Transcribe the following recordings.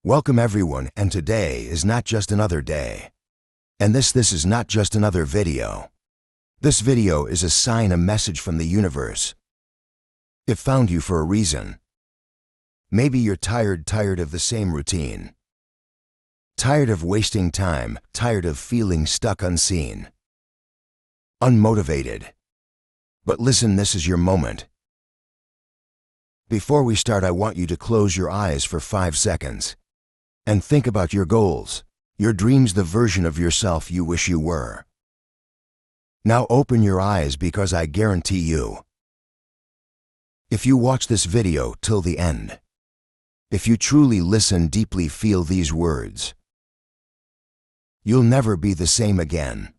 Welcome everyone, and today is not just another day. And this is not just another video. This video is a sign, a message from the universe. It found you for a reason. Maybe you're tired of the same routine. Tired of wasting time, tired of feeling stuck, unseen, unmotivated. But listen, this is your moment. Before we start, I want you to close your eyes for 5 seconds and think about your goals, your dreams, the version of yourself you wish you were. Now open your eyes, because I guarantee you, if you watch this video till the end, if you truly listen, deeply feel these words, you'll never be the same again.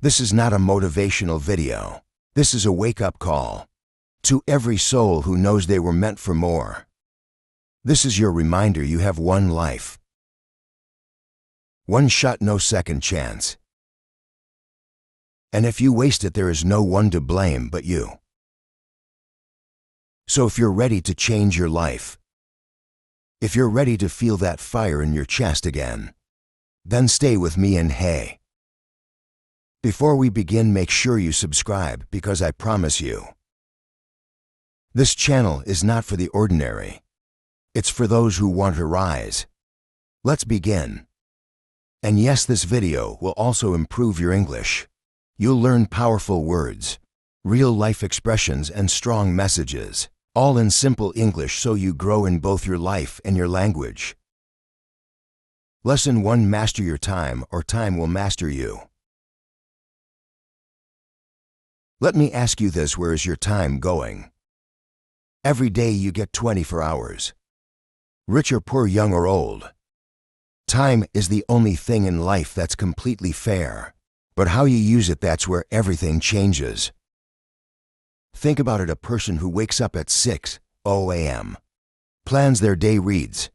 This is not a motivational video. This is a wake-up call to every soul who knows they were meant for more. This is your reminder you have one life. One shot, no second chance. And if you waste it, there is no one to blame but you. So if you're ready to change your life, if you're ready to feel that fire in your chest again, then stay with me. And hey, before we begin, make sure you subscribe, because I promise you, this channel is not for the ordinary. It's for those who want to rise. Let's begin. And yes, this video will also improve your English. You'll learn powerful words, real-life expressions, and strong messages, all in simple English, so you grow in both your life and your language. Lesson 1: Master your time, or time will master you. Let me ask you this: where is your time going? Every day you get 24 hours. Rich or poor, young or old. Time is the only thing in life that's completely fair. But how you use it, that's where everything changes. Think about it: a person who wakes up at 6 a.m., plans their day, reads,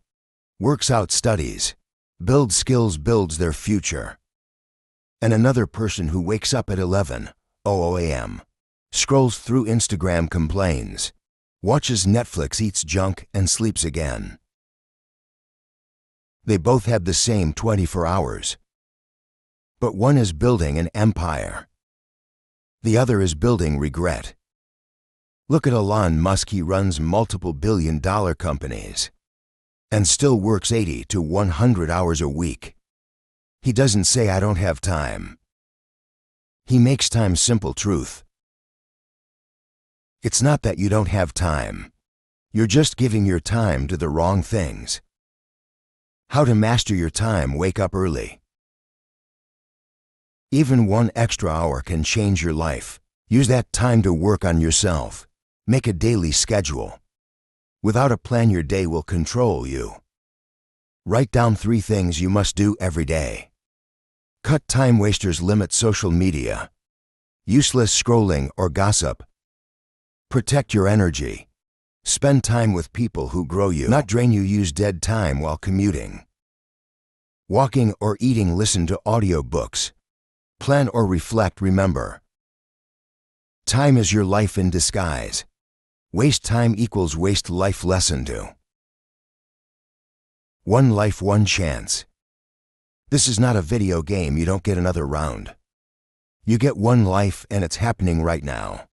works out, studies, builds skills, builds their future. And another person who wakes up at 11 a.m., scrolls through Instagram, complains, watches Netflix, eats junk, and sleeps again. They both had the same 24 hours. But one is building an empire. The other is building regret. Look at Elon Musk. He runs multiple billion-dollar companies and still works 80 to 100 hours a week. He doesn't say, "I don't have time." He makes time simple. Truth. It's not that you don't have time. You're just giving your time to the wrong things. How to master your time: wake up early. Even 1 extra hour can change your life. Use that time to work on yourself. Make a daily schedule. Without a plan, your day will control you. Write down 3 things you must do every day. Cut time wasters. Limit social media, useless scrolling or gossip. Protect your energy. Spend time with people who grow you, not drain you. Use dead time while commuting, walking, or eating. Listen to audiobooks. Plan or reflect. Remember, time is your life in disguise. Waste time equals waste life. Lesson 2: one life, one chance. This is not a video game. You don't get another round. You get one life, and it's happening right now.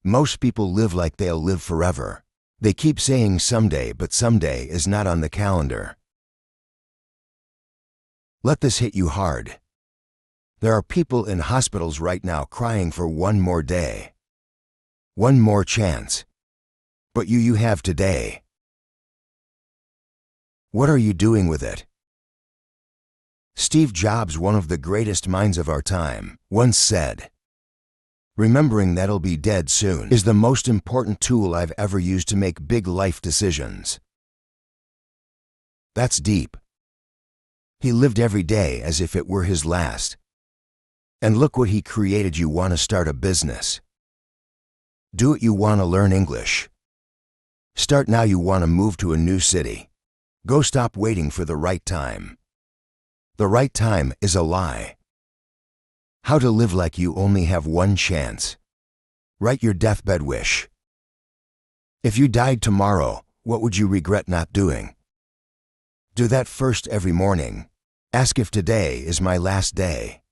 Most people live like they'll live forever. They keep saying someday, but someday is not on the calendar. Let this hit you hard. There are people in hospitals right now crying for one more day, one more chance. But you have today. What are you doing with it? Steve Jobs, one of the greatest minds of our time, once said, "Remembering that I'll be dead soon is the most important tool I've ever used to make big life decisions." That's deep. He lived every day as if it were his last. And look what he created. You want to start a business? Do it. You want to learn English? Start now. You want to move to a new city? Go. Stop waiting for the right time. The right time is a lie. How to live like you only have one chance. Write your deathbed wish. If you died tomorrow, what would you regret not doing? Do that first every morning. Ask if today is my last day.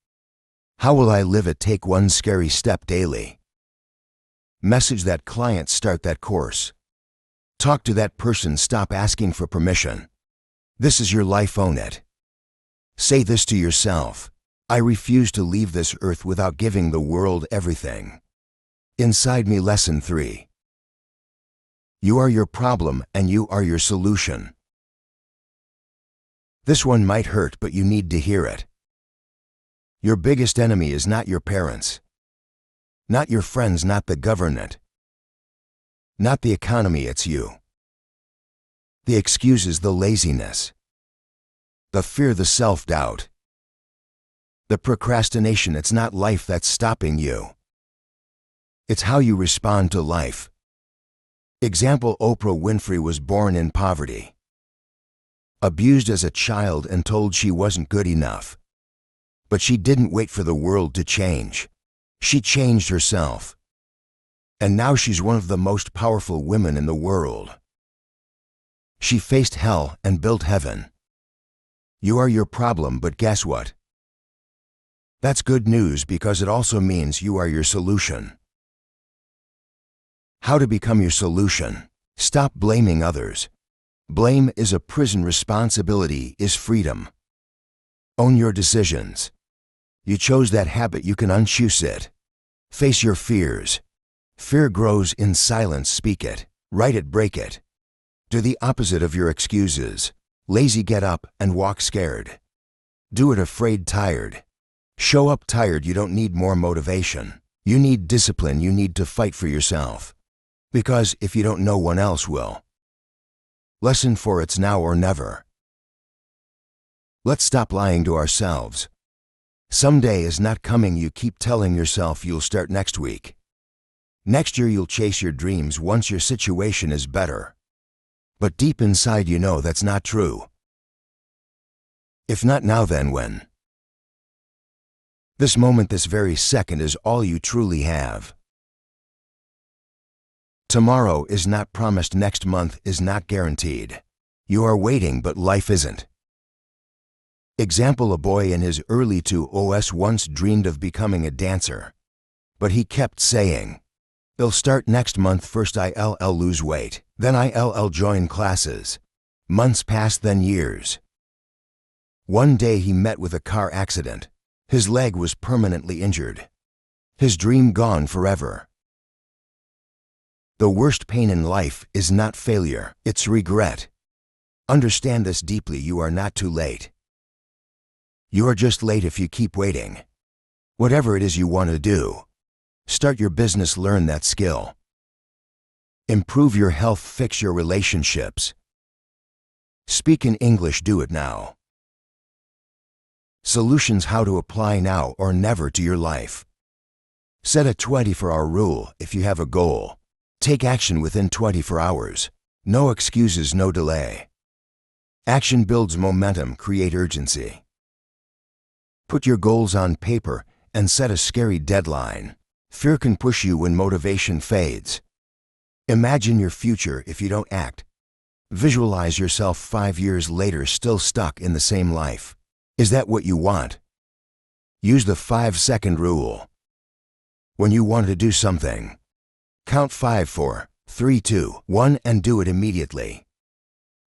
How will I live it? Take one scary step daily. Message that client. Start that course. Talk to that person. Stop asking for permission. This is your life. Own it. Say this to yourself. I refuse to leave this earth without giving the world everything inside me. Lesson 3. You are your problem and you are your solution. This one might hurt, but you need to hear it. Your biggest enemy is not your parents, not your friends, not the government, not the economy. It's you. The excuses, the laziness, the fear, the self-doubt, the procrastination. It's not life that's stopping you. It's how you respond to life. Example: Oprah Winfrey was born in poverty, abused as a child and told she wasn't good enough. But she didn't wait for the world to change. She changed herself. And now she's one of the most powerful women in the world. She faced hell and built heaven. You are your problem, but guess what? That's good news, because it also means you are your solution. How to become your solution? Stop blaming others. Blame is a prison. Responsibility is freedom. Own your decisions. You chose that habit. You can unchoose it. Face your fears. Fear grows in silence. Speak it. Write it. Break it. Do the opposite of your excuses. Lazy. Get up and walk scared. Do it afraid. Tired. Show up tired. You don't need more motivation. You need discipline. You need to fight for yourself. Because if you don't, no one else will. Lesson 4. It's now or never. Let's stop lying to ourselves. Someday is not coming. You keep telling yourself you'll start next week. Next year you'll chase your dreams once your situation is better. But deep inside you know that's not true. If not now, then when? This moment, this very second, is all you truly have. Tomorrow is not promised. Next month is not guaranteed. You are waiting, but life isn't. Example: a boy in his early 20s once dreamed of becoming a dancer. But he kept saying, "They'll start next month. First I'll lose weight, then I'll join classes." Months passed, then years. One day he met with a car accident. His leg was permanently injured. His dream gone forever. The worst pain in life is not failure, it's regret. Understand this deeply. You are not too late. You are just late if you keep waiting. Whatever it is you want to do, start your business, learn that skill. Improve your health, fix your relationships. Speak in English, do it now. Solutions: how to apply now or never to your life. Set a 24-hour rule if you have a goal. Take action within 24 hours. No excuses, no delay. Action builds momentum, create urgency. Put your goals on paper and set a scary deadline. Fear can push you when motivation fades. Imagine your future if you don't act. Visualize yourself 5 years later still stuck in the same life. Is that what you want? Use the 5-second rule. When you want to do something, count 5, 4, 3, 2, 1 and do it immediately.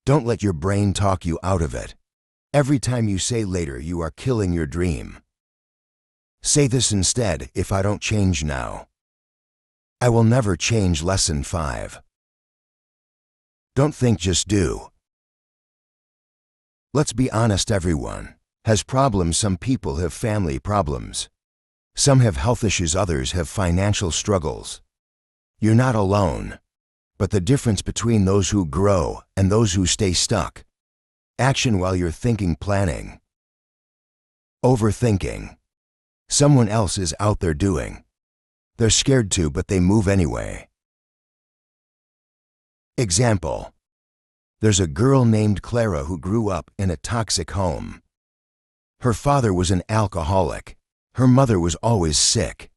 Don't let your brain talk you out of it. Every time you say later, you are killing your dream. Say this instead: if I don't change now, I will never change. Lesson 5. Don't think, just do. Let's be honest, everyone has problems. Some people have family problems. Some have health issues, others have financial struggles. You're not alone. But the difference between those who grow and those who stay stuck: action while you're thinking, planning. Overthinking. Someone else is out there doing. They're scared to, but they move anyway. Example: there's a girl named Clara who grew up in a toxic home. Her father was an alcoholic. Her mother was always sick.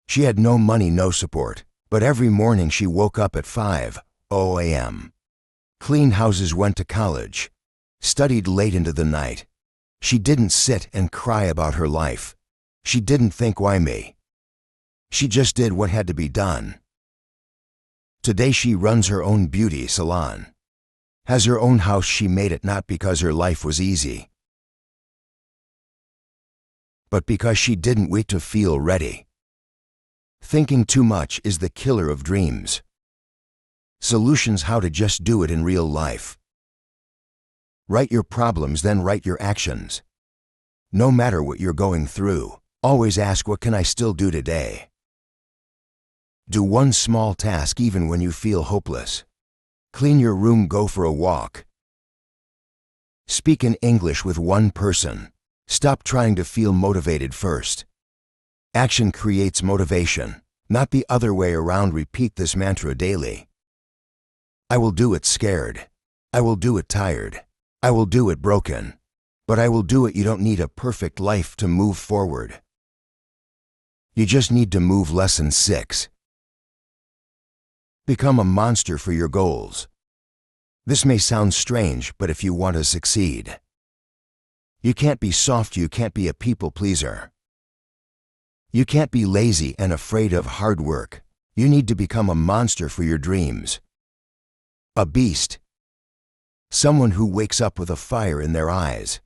She had no money, no support. But every morning she woke up at 5 a.m., cleaned houses, went to college, studied late into the night. She didn't sit and cry about her life. She didn't think, why me? She just did what had to be done. Today she runs her own beauty salon. Has her own house. She made it not because her life was easy, but because she didn't wait to feel ready. Thinking too much is the killer of dreams. Solutions: how to just do it in real life. Write your problems, then write your actions. No matter what you're going through, always ask, what can I still do today? Do one small task even when you feel hopeless. Clean your room, go for a walk. Speak in English with one person. Stop trying to feel motivated first. Action creates motivation, not the other way around. Repeat this mantra daily. I will do it scared. I will do it tired. I will do it broken. But I will do it. You don't need a perfect life to move forward. You just need to move. Lesson 6. Become a monster for your goals. This may sound strange, but if you want to succeed, you can't be soft. You can't be a people pleaser. You can't be lazy and afraid of hard work. You need to become a monster for your dreams. A beast. Someone who wakes up with a fire in their eyes.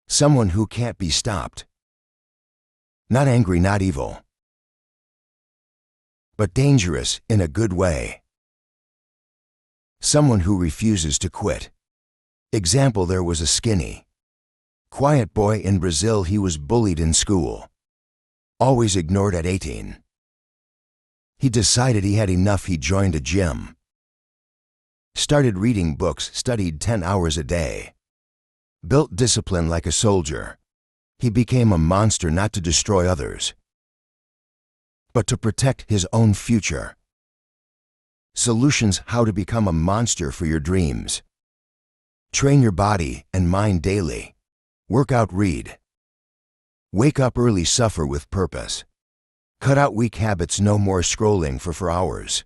Someone who can't be stopped. Not angry, not evil, but dangerous in a good way. Someone who refuses to quit. Example: there was a skinny, quiet boy in Brazil. He was bullied in school, always ignored. At 18, he decided he had enough. He joined a gym, started reading books, studied 10 hours a day, built discipline like a soldier. He became a monster, not to destroy others, but to protect his own future. Solutions: how to become a monster for your dreams. Train your body and mind daily. Work out, read. Wake up early, suffer with purpose. Cut out weak habits. No more scrolling for hours.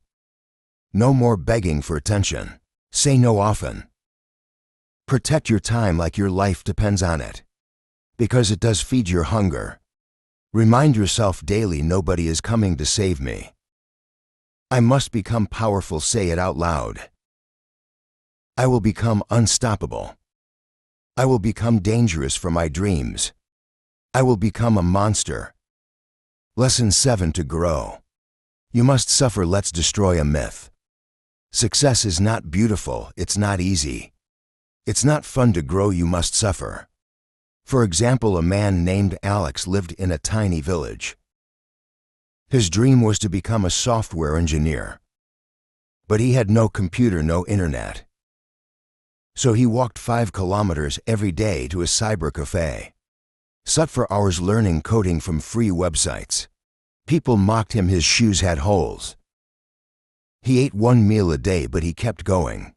No more begging for attention. Say no often. Protect your time like your life depends on it, because it does feed your hunger. Remind yourself daily, nobody is coming to save me. I must become powerful. Say it out loud. I will become unstoppable. I will become dangerous for my dreams. I will become a monster. Lesson 7. To grow, you must suffer. Let's destroy a myth. Success is not beautiful. It's not easy. It's not fun to grow. You must suffer. For example, a man named Alex lived in a tiny village. His dream was to become a software engineer, but he had no computer, no internet. So he walked 5 kilometers every day to a cyber cafe. Sat for hours learning coding from free websites. People mocked him. His shoes had holes. He ate 1 meal a day, but he kept going.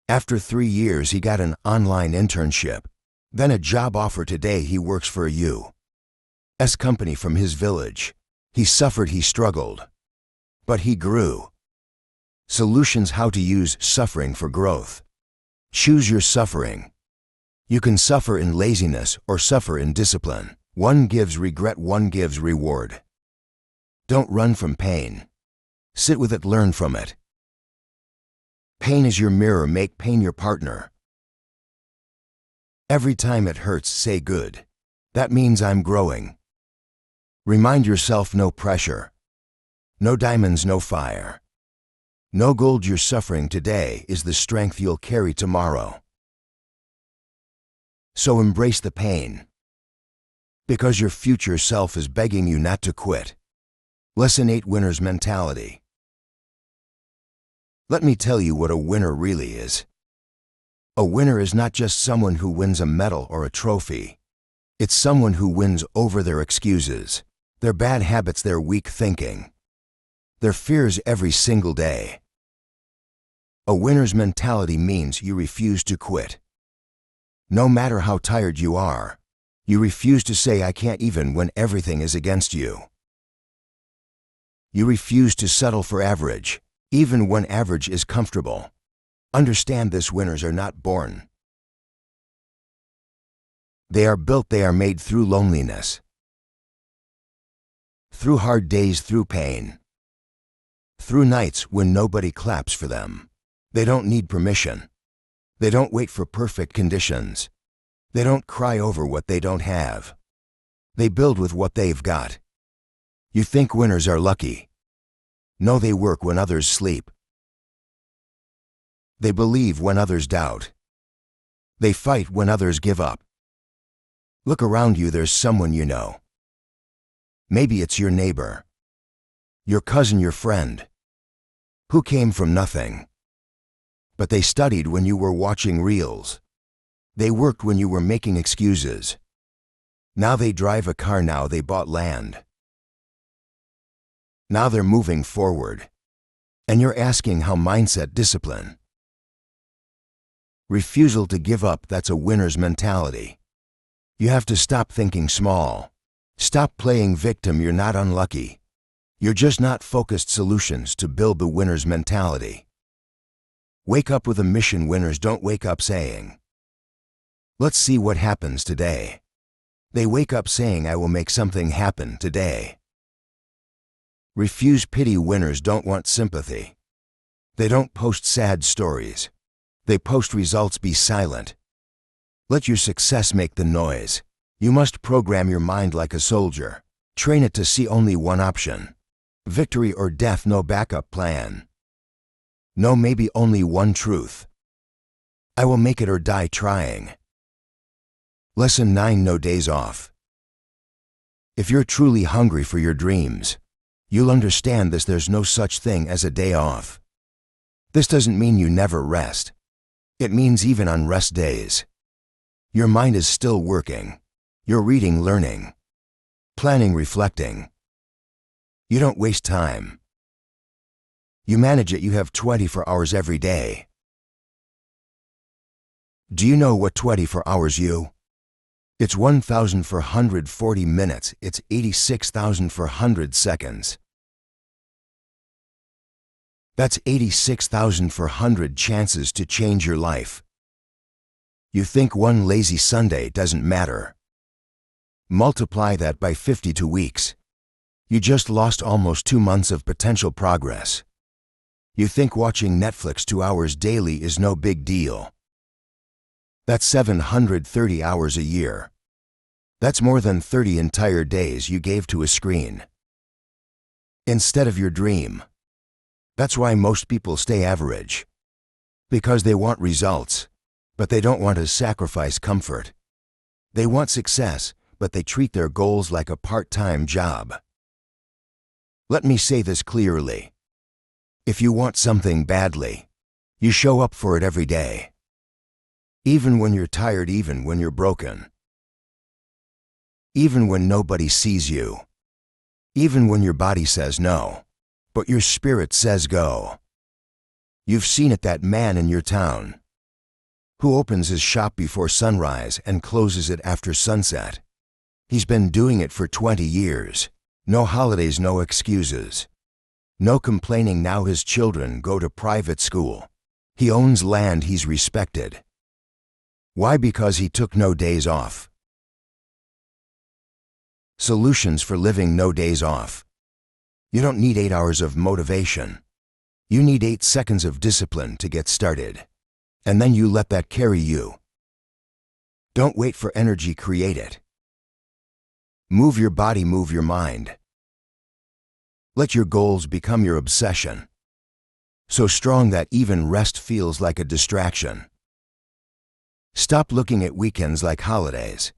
After 3 years, he got an online internship, then a job offer. Today he works for a U.S. company from his village. He suffered, he struggled, but he grew. Solutions: how to use suffering for growth. Choose your suffering. You can suffer in laziness or suffer in discipline. One gives regret, one gives reward. Don't run from pain. Sit with it, learn from it. Pain is your mirror, make pain your partner. Every time it hurts, say good. That means I'm growing. Remind yourself, no pressure. No diamonds, no fire. No gold. Your suffering today is the strength you'll carry tomorrow. So embrace the pain, because your future self is begging you not to quit. Lesson 8. Winner's mentality. Let me tell you what a winner really is. A winner is not just someone who wins a medal or a trophy. It's someone who wins over their excuses, their bad habits, their weak thinking, their fears every single day. A winner's mentality means you refuse to quit. No matter how tired you are, you refuse to say I can't even when everything is against you. You refuse to settle for average, even when average is comfortable. Understand this: winners are not born. They are built. They are made through loneliness, through hard days, through pain, through nights when nobody claps for them. They don't need permission. They don't wait for perfect conditions. They don't cry over what they don't have. They build with what they've got. You think winners are lucky? No, they work when others sleep. They believe when others doubt. They fight when others give up. Look around you, there's someone you know. Maybe it's your neighbor, your cousin, your friend, who came from nothing. But they studied when you were watching reels. They worked when you were making excuses. Now they drive a car, now they bought land. Now they're moving forward. And you're asking how? Mindset, discipline. Refusal to give up, that's a winner's mentality. You have to stop thinking small. Stop playing victim. You're not unlucky. You're just not focused. Solutions to build the winner's mentality. Wake up with a mission. Winners don't wake up saying, "Let's see what happens today." They wake up saying, "I will make something happen today." Refuse pity. Winners don't want sympathy. They don't post sad stories. They post results. Be silent. Let your success make the noise. You must program your mind like a soldier. Train it to see only one option. Victory or death, no backup plan. No, maybe only one truth. I will make it or die trying. Lesson 9: No days off. If you're truly hungry for your dreams, you'll understand this: there's no such thing as a day off. This doesn't mean you never rest. It means even on rest days, your mind is still working. You're reading, learning, planning, reflecting. You don't waste time. You manage it. You have 24 hours every day. Do you know what 24 hours you? It's 1,440 minutes. It's 86,400 seconds. That's 86,400 chances to change your life. You think one lazy Sunday doesn't matter. Multiply that by 52 weeks. You just lost almost 2 months of potential progress. You think watching Netflix 2 hours daily is no big deal. That's 730 hours a year. That's more than 30 entire days you gave to a screen instead of your dream. That's why most people stay average. Because they want results, but they don't want to sacrifice comfort. They want success, but they treat their goals like a part-time job. Let me say this clearly. If you want something badly, you show up for it every day. Even when you're tired, even when you're broken. Even when nobody sees you. Even when your body says no, but your spirit says go. You've seen it, that man in your town who opens his shop before sunrise and closes it after sunset. He's been doing it for 20 years. No holidays, no excuses. No complaining. Now his children go to private school. He owns land. He's respected. Why? Because he took no days off. Solutions for living no days off. You don't need 8 hours of motivation. You need 8 seconds of discipline to get started. And then you let that carry you. Don't wait for energy, create it. Move your body, move your mind. Let your goals become your obsession. So strong that even rest feels like a distraction. Stop looking at weekends like holidays.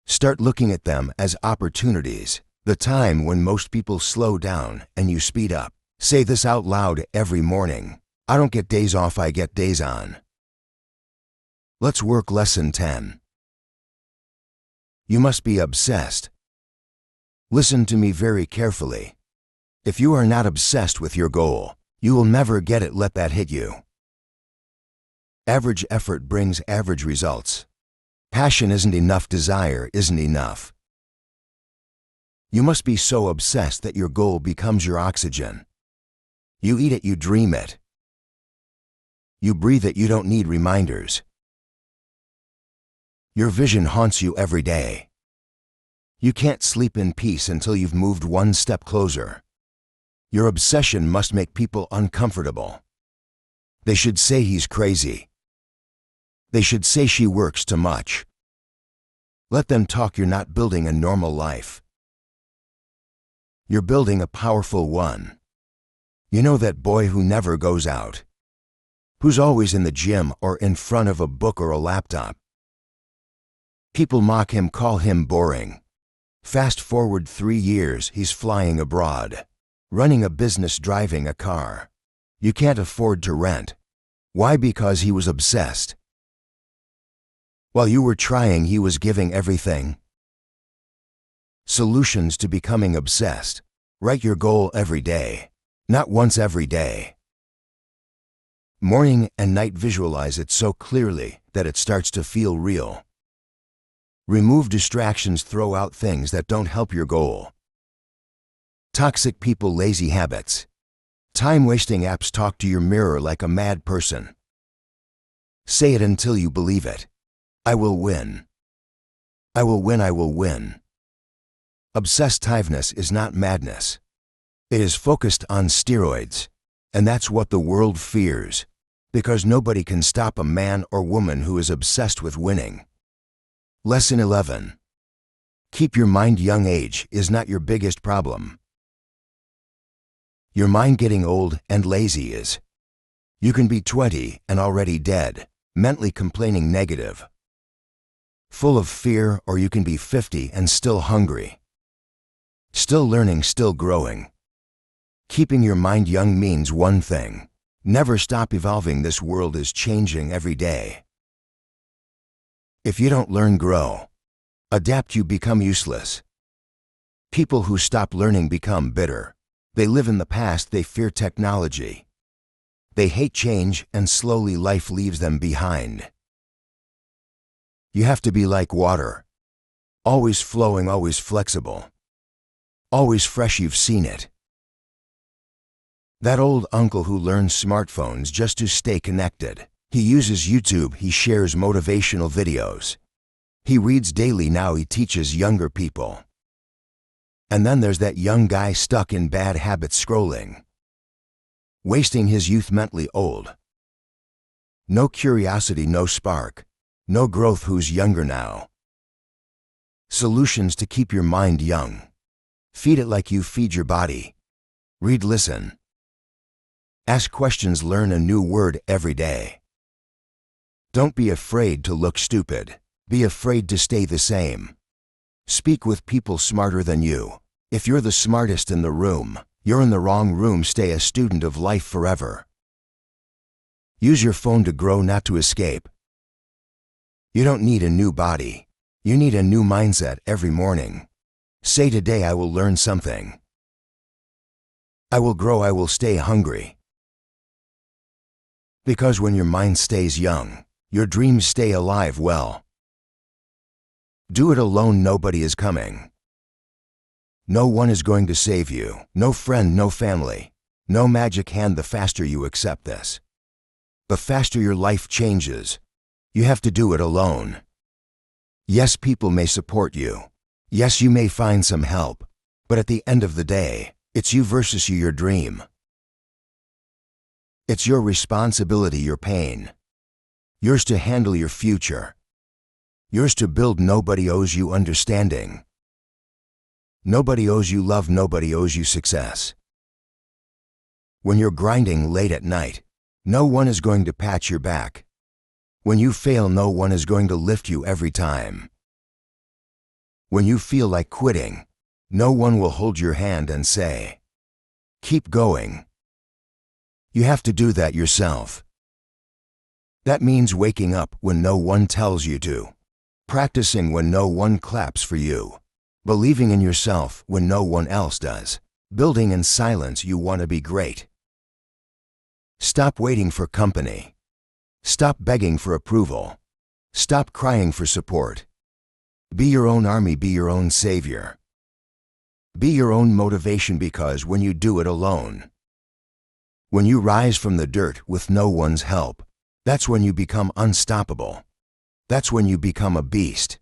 Start looking at them as opportunities. The time when most people slow down and you speed up. Say this out loud every morning. I don't get days off, I get days on. Let's work. Lesson 10. You must be obsessed. Listen to me very carefully. If you are not obsessed with your goal, you will never get it. Let that hit you. Average effort brings average results. Passion isn't enough, desire isn't enough. You must be so obsessed that your goal becomes your oxygen. You eat it, you dream it. You breathe it, you don't need reminders. Your vision haunts you every day. You can't sleep in peace until you've moved one step closer. Your obsession must make people uncomfortable. They should say he's crazy. They should say she works too much. Let them talk. You're not building a normal life. You're building a powerful one. You know that boy who never goes out, who's always in the gym or in front of a book or a laptop. People mock him, call him boring. Fast forward 3 years, he's flying abroad, running a business, driving a car. You can't afford to rent. Why? Because he was obsessed. While you were trying, he was giving everything. Solutions to becoming obsessed. Write your goal every day, not once every day. Morning and night, visualize it so clearly that it starts to feel real. Remove distractions, throw out things that don't help your goal. Toxic people, lazy habits, time-wasting apps. Talk to your mirror like a mad person. Say it until you believe it. I will win. I will win. I will win. Obsessiveness is not madness. It is focused on steroids, and that's what the world fears, because nobody can stop a man or woman who is obsessed with winning. Lesson 11. Keep your mind young. Age is not your biggest problem. Your mind getting old and lazy is. You can be 20 and already dead, mentally complaining, negative, full of fear, or you can be 50 and still hungry, still learning, still growing. Keeping your mind young means one thing: never stop evolving. This world is changing every day. If you don't learn, grow, adapt, you become useless. People who stop learning become bitter. They live in the past. They fear technology. They hate change, and slowly life leaves them behind. You have to be like water, always flowing, always flexible, always fresh. You've seen it. That old uncle who learns smartphones just to stay connected. He uses YouTube, he shares motivational videos. He reads daily. Now he teaches younger people. And then there's that young guy stuck in bad habits, scrolling, wasting his youth, mentally old. No curiosity, no spark, no growth. Who's younger now? Solutions to keep your mind young. Feed it like you feed your body. Read, listen, ask questions, learn a new word every day. Don't be afraid to look stupid. Be afraid to stay the same. Speak with people smarter than you. If you're the smartest in the room, you're in the wrong room. Stay a student of life forever. Use your phone to grow, not to escape. You don't need a new body. You need a new mindset every morning. Say, today I will learn something. I will grow. I will stay hungry. Because when your mind stays young, your dreams stay alive. Well, do it alone. Nobody is coming. No one is going to save you. No friend, no family, no magic hand. The faster you accept this, the faster your life changes. You have to do it alone. Yes, people may support you. Yes, you may find some help. But at the end of the day, it's you versus you, your dream. It's your responsibility, your pain. Yours to handle your future. Yours to build. Nobody owes you understanding. Nobody owes you love. Nobody owes you success. When you're grinding late at night, no one is going to pat your back. When you fail, no one is going to lift you every time. When you feel like quitting, no one will hold your hand and say, keep going. You have to do that yourself. That means waking up when no one tells you to, practicing when no one claps for you, believing in yourself when no one else does, building in silence. You want to be great. Stop waiting for company. Stop begging for approval. Stop crying for support. Be your own army. Be your own savior. Be your own motivation, because when you do it alone, when you rise from the dirt with no one's help, That's when you become unstoppable. That's when you become a beast.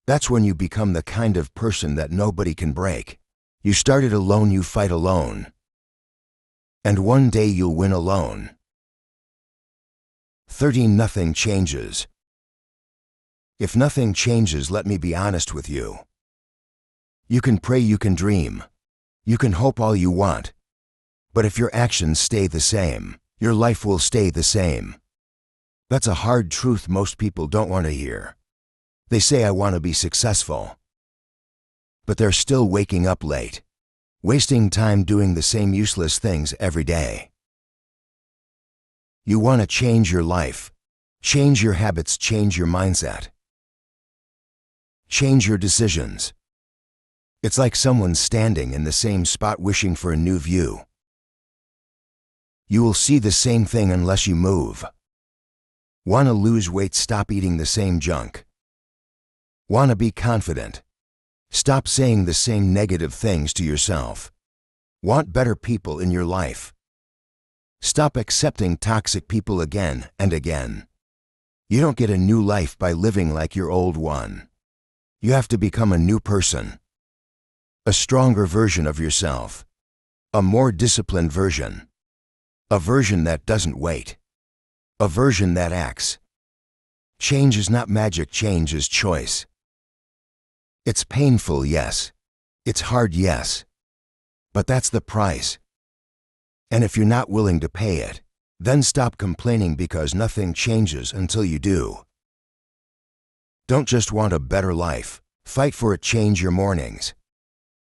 That's when you become the kind of person that nobody can break. You started alone, you fight alone. And one day you'll win alone. 13. Nothing changes. If nothing changes, let me be honest with you. You can pray, you can dream, you can hope all you want, but if your actions stay the same, your life will stay the same. That's a hard truth most people don't want to hear. They say, I want to be successful. But they're still waking up late, wasting time doing the same useless things every day. You want to change your life, change your habits, change your mindset. Change your decisions. It's like someone standing in the same spot wishing for a new view. You will see the same thing unless you move. Want to lose weight? Stop eating the same junk. Want to be confident? Stop saying the same negative things to yourself. Want better people in your life? Stop accepting toxic people again and again. You don't get a new life by living like your old one. You have to become a new person. A stronger version of yourself. A more disciplined version. A version that doesn't wait. A version that acts. Change is not magic, change is choice. It's painful, yes. It's hard, yes. But that's the price. And if you're not willing to pay it, then stop complaining because nothing changes until you do. Don't just want a better life. Fight for it. Change your mornings.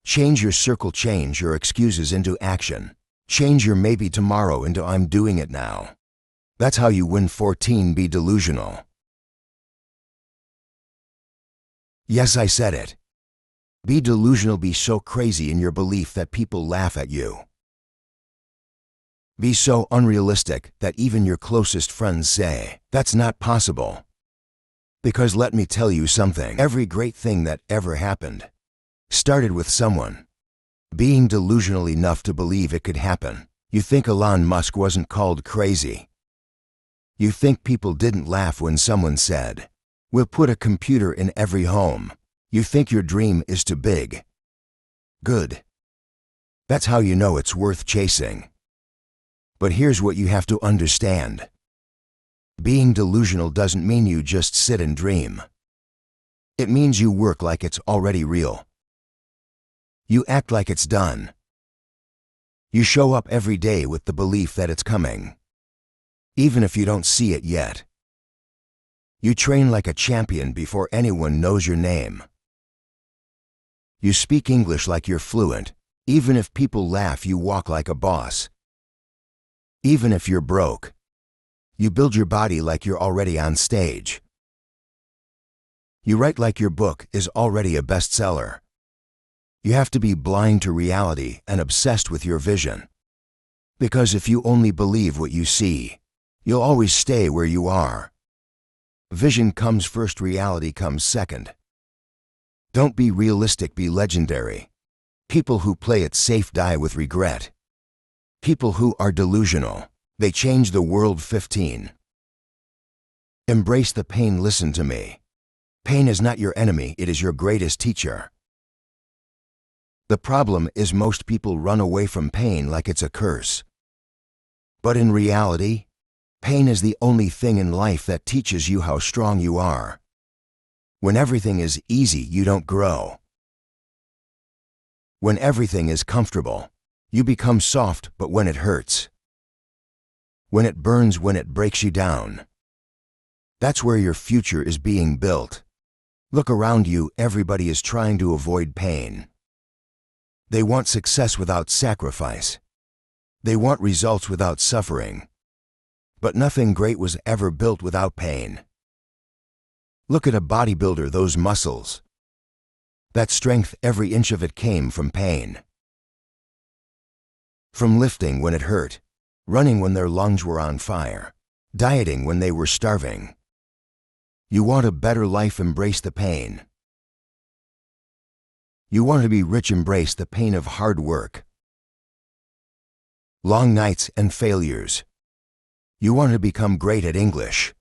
Change your circle. Change your excuses into action. Change your maybe tomorrow into I'm doing it now. That's how you win. 14. Be delusional. Yes, I said it. Be delusional. Be so crazy in your belief that people laugh at you. Be so unrealistic that even your closest friends say, that's not possible. Because let me tell you something, every great thing that ever happened started with someone being delusional enough to believe it could happen. You think Elon Musk wasn't called crazy? You think people didn't laugh when someone said, we'll put a computer in every home? You think your dream is too big? Good. That's how you know it's worth chasing. But here's what you have to understand. Being delusional doesn't mean you just sit and dream. It means you work like it's already real. You act like it's done. You show up every day with the belief that it's coming, even if you don't see it yet. You train like a champion before anyone knows your name. You speak English like you're fluent, even if people laugh. You walk like a boss. Even if you're broke, you build your body like you're already on stage. You write like your book is already a bestseller. You have to be blind to reality and obsessed with your vision. Because if you only believe what you see, you'll always stay where you are. Vision comes first, reality comes second. Don't be realistic, be legendary. People who play it safe die with regret. People who are delusional, they change the world. 15. Embrace the pain. Listen to me. Pain is not your enemy, it is your greatest teacher. The problem is most people run away from pain like it's a curse. But in reality, pain is the only thing in life that teaches you how strong you are. When everything is easy, you don't grow. When everything is comfortable, you become soft. But when it hurts, when it burns, when it breaks you down, that's where your future is being built. Look around you, everybody is trying to avoid pain. They want success without sacrifice. They want results without suffering. But nothing great was ever built without pain. Look at a bodybuilder, those muscles. That strength, every inch of it came from pain. From lifting when it hurt, running when their lungs were on fire, dieting when they were starving. You want a better life, embrace the pain. You want to be rich, embrace the pain of hard work. Long nights and failures. You want to become great at English.